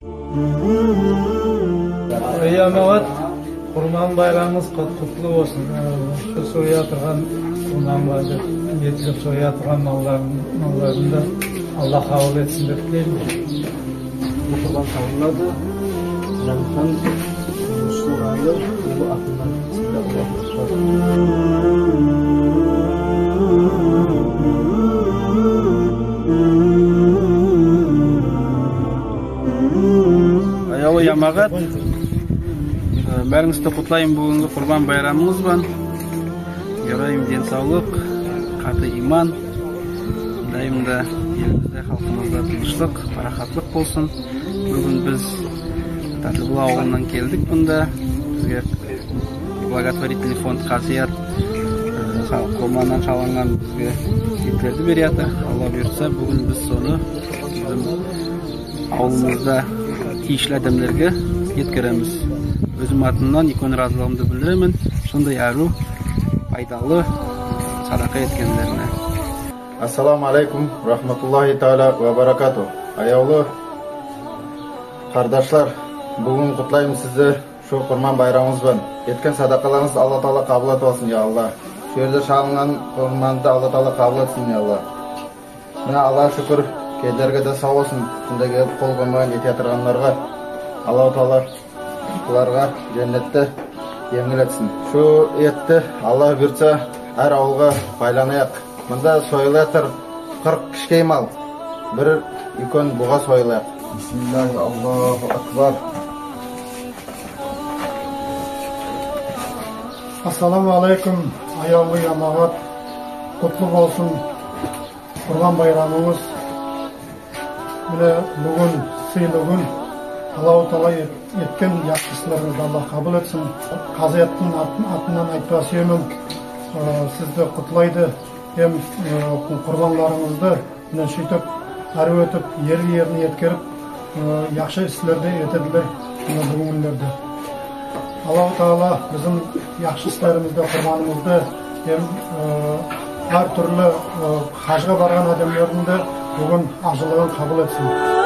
Ey Amavat, Kurban bayramınız kutlu olsun. Şu soya turgan Kurban bayramı, yetilip soya turgan mallarını da Allah kabul etsin dep dileyim. Bu kurban savunladı. Cankan Müslümanlar bu aklından size Ayalı yamagat. Бәріңізді құтлайым бүгінгі құрбан байрамыңыз бен. Ярайым денсаулық, қаты иман. Дайымда елімізде халқымызда тыныштық, парақатлық болсын. Бүгін біз Татыбұл ауылынан келдік бұнда. Бізге благотворительный фонд Қазият құрбаннан қаланған бізге етлерді береді. Алла бұйыртса, бүгін біз соны біздің ауылымызда тиішілі адамдарға еткереміз. Өзім атымнан икон разылығымды білдіремін. Сондай ару пайдалы садақа еткендеріне. Ассаламу алейкум, рахматуллахи таала ва баракату. Аяулы қардашлар, бүгін құтлайым сізді шу құрман байрамыңызбен. Еткен садақаларыңыз Алла Таала қабыл етсін, я Алла. Şu yerде шалынған құрманды Алла Таала қабыл етсін, я Алла. Мына Алла шүкір, кедерге де сау болсын. Сонда келіп қол қоймаған ете тұрғандарға Алла Таала бұларға жәннетті еңіл етсін. Şu етті Алла бұйыртса әр ауылға байланайық. Мында сойылатыр 40 кішкей мал. Бір икон бұға сойылайық. Бисмиллахи Аллаху акбар. Ассаламу алейкум, аяулы ямағат, құтлы болсын құрбан байрамыңыз. Міне бүгін сыйлы күн, Аллаху Таала еткен жақсы істеріңізді Алла қабыл етсін. Қазияттың атынан айтпас емін, сізді құтлайды, құрбанларыңызды сөйтіп әрі өтіп, ері-еріне еткеріп, жақсы істерді етеділер бүгінлерді. Аллаху Таала біздің жақсы істерімізді, құрбанымызды, әр түрлі хажға барған адамдардың бүгін ажылығын қабыл етсін.